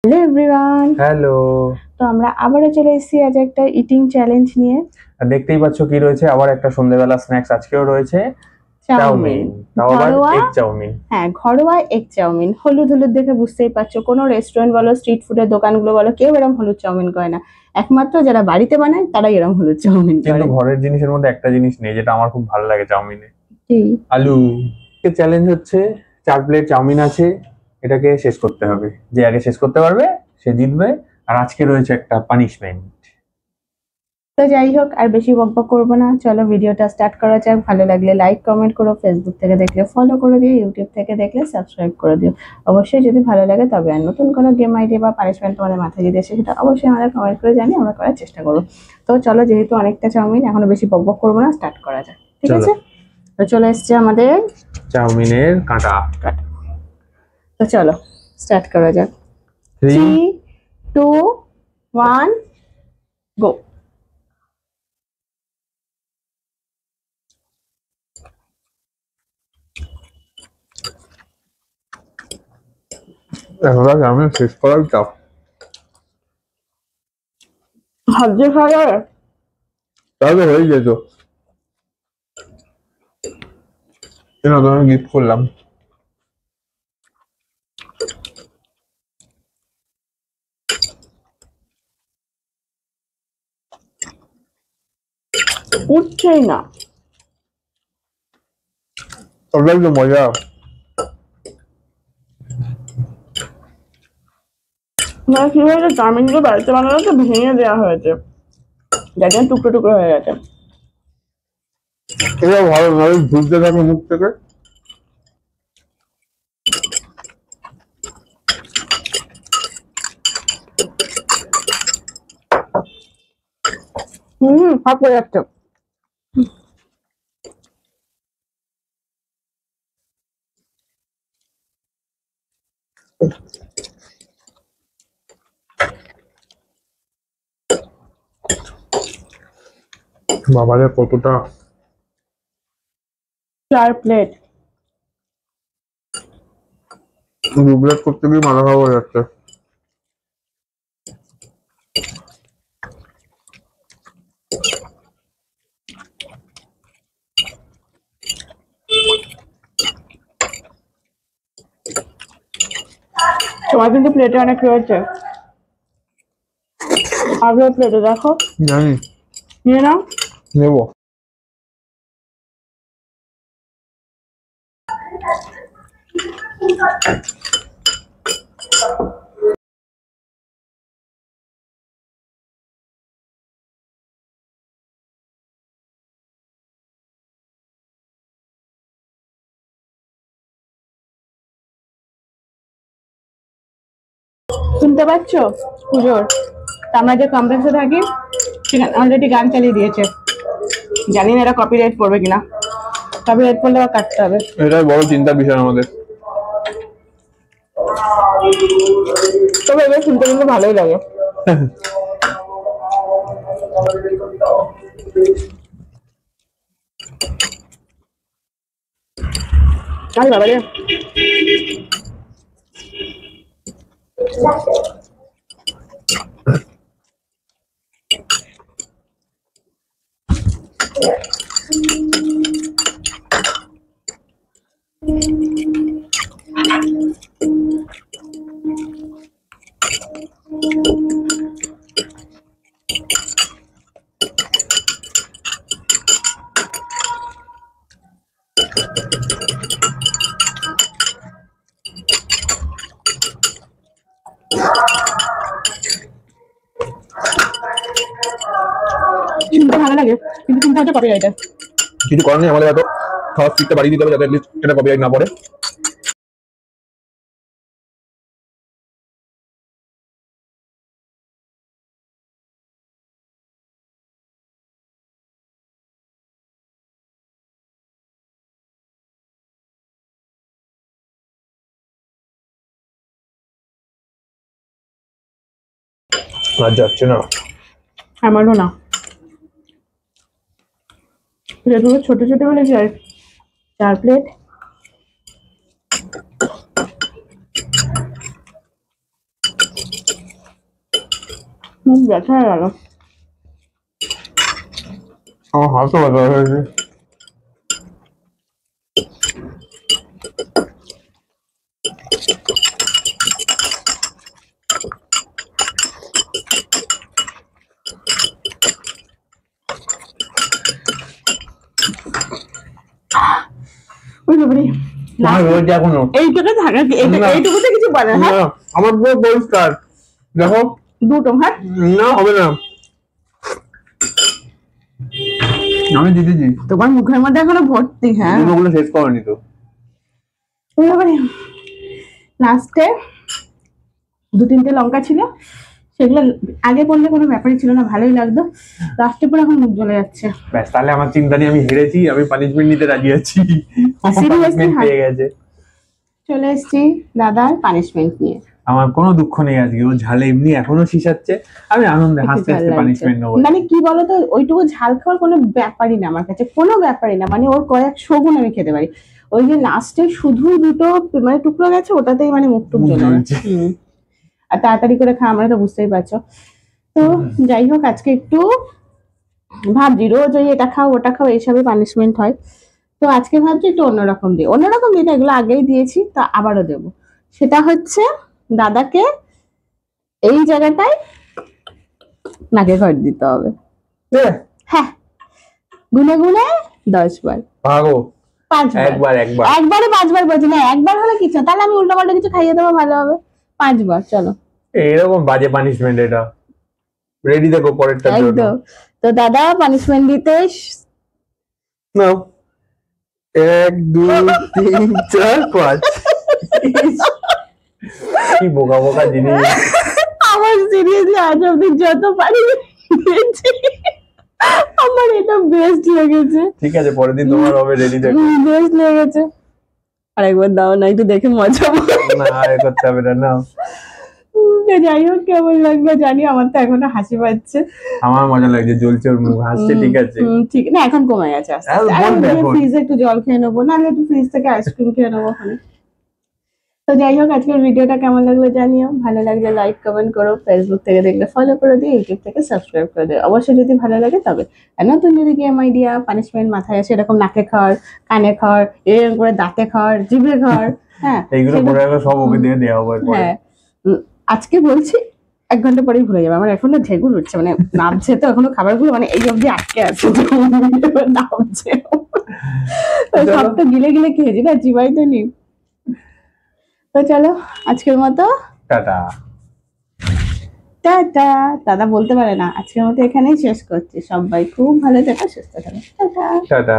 Hello everyone. Hello. তো আমরা আবারও চলে এসেছি আজ একটা ইটিং চ্যালেঞ্জ নিয়ে। দেখতেই পাচ্ছ কি রয়েছে, আবার একটা সন্ধ্যেবেলা স্ন্যাক্স আজকেও রয়েছে চাউমিন। তাও আবার ঘরোয়া। Egg chowmein. হ্যাঁ, ঘরোয়া এগ চাউমিন। হলুদ হলুদ দেখে বুঝতেই পারছো, কোনো রেস্টুরেন্ট বলো, স্ট্রিট ফুডের দোকানগুলো বলো, কেউ এরকম হলুদ চাউমিন করে না। একমাত্র যারা বাড়িতে বানায় তারাই এরকম হলুদ চাউমিন কিন্তু করে। ঘরের জিনিসের মধ্যে একটা জিনিস নেই যেটা আমার খুব ভালো লাগে চাউমিনে, কি? আলু। চ্যালেঞ্জ হচ্ছে 4 প্লেট চাউমিন আছে, এটাকে শেষ করতে হবে। যে আগে শেষ করতে পারবে সে জিতবে। আর আজকে রয়েছে একটা পানিশমেন্ট। তো যাই হোক, আর বেশি বকবক করবো না, চলো ভিডিওটা স্টার্ট করা যাক। ভালো লাগলে লাইক কমেন্ট করো, ফেসবুক থেকে দেখলে ফলো করে দিও, ইউটিউব থেকে দেখলে সাবস্ক্রাইব করে দিও। অবশ্যই যদি ভালো লাগে তবে আর নতুন কোনো গেম আইডিয়া বা পানিশমেন্ট তোমাদের মাথায় যদি এসে সেটা অবশ্যই আমাদের কমেন্ট করে জানিয়ে আমরা করার চেষ্টা করবো। তো চলো, যেহেতু অনেকটা চাউমিন, এখনো বেশি বকবক করবো না, স্টার্ট করা যাক, ঠিক আছে? তো চলে এসছে আমাদের চাউমিনের কাঁটা। তো চলো স্টার্ট করা যাক। 3, 2, 1, গো। চাউমিন শেষ করার চাপ। ভাবছি খাওয়া যাবে? তাহলে হয়ে যেত। তোমাকে গিফট করলাম। উঠছেই না। ওটাই তো মজা। মানে কি হয়েছে, চাউমিনগুলো বাড়িতে বানানো তো ভেঙে দেওয়া হয়েছে, যার জন্য টুকরো টুকরো হয়ে গেছে। এটা ভালো ভাবে ঝুলতে থাকে মুখ থেকে। ফাঁক হয়ে যাচ্ছে। বাবারে কতটা 4 প্লেট। ডুবলেট করতে গিয়ে মাথা খারাপ হয়ে যাচ্ছে। তোমার কিন্তু প্লেটে অনেক রয়েছে, আপনার প্লেটে দেখো, জানি, নিয়ে নাও। নেবো। শুনতে পাচ্ছ পুজোর? আমরা যে কমপ্লেক্সে থাকি সেখানে অলরেডি গান চালিয়ে দিয়েছে। জানি না এটা কপিরাইট পড়বে কিনা, কপিরাইট পড়লে আবার কাটতে হবে। এটাই বড় চিন্তার বিষয় আমাদের। তবে এবার শুনতে কিন্তু ভালোই লাগে। আরে বাবা রে, শুনতে ভালো লাগে কিন্তু চিন্তা হচ্ছে কপিরাইটের। কিছু করার নেই, আমাদের এত খাওয়ার স্পিডটা বাড়িয়ে দিতে হবে যাতে অ্যাটলিস্ট এটা কপিরাইট না পড়ে। আর যাচ্ছে না। আমারও না, যেহেতু ছোট ছোট বলে 4 প্লেট। মুখ ব্যথা হয়ে গেল। আমার হাতও ব্যথা হয়েছে। ওই বাবারে, আমার রয়েছে এখনো। এইটুকু থাকা না। এইটুকুতে কিছু বলে না। না, আমার পুরো পরিষ্কার। দেখো, দুটো হাত না হবে না। আমি দিতেছি। তোমার মুখের মধ্যে এখনো ভর্তি। হ্যাঁ, দুটোগুলো শেষ করেনি তো। ওই বাবারে, লাস্টে 2-3টে লঙ্কা ছিল, সেগুলো আগে বললে কোনো ব্যাপারই ছিল না, ভালোই লাগতো। লাস্টে পরে এখন মুখ জ্বলে যাচ্ছে। ব্যাস, তাহলে আমার চিন্তা নেই, আমি হেরেছি, আমি পানিশমেন্ট নিতে রাজি আছি। পানিশমেন্ট পেয়ে গেছে। চলে এসেছি দাদার পানিশমেন্ট নিয়ে। আমার কোনো দুঃখ নেই আজকে, ও ঝালে এমনি এখনো শিশাচ্ছে, আমি আনন্দে হাসতে হাসতে পানিশমেন্ট নেবো। মানে কি বলতো, ওইটুকু ঝাল খাওয়ার কোনো ব্যাপারই না আমার কাছে, কোনো ব্যাপারই না। মানে ওর কয়েক শগুন আমি খেতে পারি। ওই যে লাস্টে শুধু দুটো মানে টুকরো গেছে, ওটাতেই মানে মুখ টুক জ্বলে যাচ্ছে। আর তাড়াতাড়ি করে খাওয়া, আমরা তো বুঝতেই পারছো। তো যাই হোক, আজকে একটু ভাবছি রোজ ওই এটা খাও ওটা খাও এইসবই পানিশমেন্ট হয়, তো আজকে ভাবছি একটু অন্যরকম দিই। অন্যরকম দিই না, এগুলো আগেই দিয়েছি, তা আবারও দেবো। সেটা হচ্ছে দাদাকে এই জায়গাটায় নাকে খড় দিতে হবে। হ্যাঁ, গুনে গুনে 10 বার। ভাগো 5 বার। একবার একবার একবারে 5 বার বলছি না, একবার হলে কিছু, তাহলে আমি উল্টো পাল্টা কিছু খাইয়ে দেবো, ভালো হবে। 5 বার, চলো। এরকম বাজে পানিশমেন্ট এটা। রেডি দেখো পরেরটার জন্য। একদম। তো দাদা পানিশমেন্ট দিতে নাও, 1 2 3 4 5। কি বোকা বোকা জিনিস। আমার সিরিয়াসলি আজ অব্দি যত পারি দিয়েছি, আমার এটা বেস্ট লেগেছে। ঠিক আছে, পরের দিন তোমার হবে, রেডি দেখো। বেস্ট লেগেছে। আরেকবার দাও না, একটু দেখে মজা পাবো। না, আর করতে হবে না, নাও। যাই হোক, কেমন লাগলো জানি, আমার তো এখনো হাসি পাচ্ছে। আমার মজা লাগছে, জ্বলছে ওর মুখ, হাসছে, ঠিক আছে। ঠিক না, এখন কমে গেছে আস্তে আস্তে। আর বলবে এখন। ফ্রিজে একটু জল খেয়ে নেবো, নাহলে একটু ফ্রিজ থেকে আইসক্রিম খেয়ে নেবো ওখানে। তো যাই হোক, আজকের ভিডিওটা কেমন লাগলো জানিও। ভালো লাগলে লাইক কমেন্ট করো, ফেসবুক থেকে দেখলে ফলো করে দিও, ইউটিউব থেকে সাবস্ক্রাইব করে দিও অবশ্যই যদি ভালো লাগে তবে। আর নতুন যদি গেম আইডিয়া পানিশমেন্ট মাথায় আসে, এরকম নাকে খাওয়ার, কানে খাওয়ার, এরকম করে দাঁতে খাওয়ার, জিভে খাওয়ার, হ্যাঁ এইগুলো পরে সব ওকে দিয়ে দেওয়া হবে পরে। হ্যাঁ, আজকে বলছি 1 ঘন্টা পরেই ভুলে যাবে। আমার এখনো ঢেকুর উঠছে, মানে নামছে তো এখনো খাবারগুলো, মানে এই অবধি আটকে আছে, নামছে। সব তো গিলে গিলে খেয়েছি না, চিবাই তো নি। তো চলো, আজকের মতো টাটা। টাটা। দাদা বলতে পারে না, আজকের মতো এখানেই শেষ করছি। সবাই খুব ভালো থেকো, সুস্থ থাকো, টাটা। টাটা।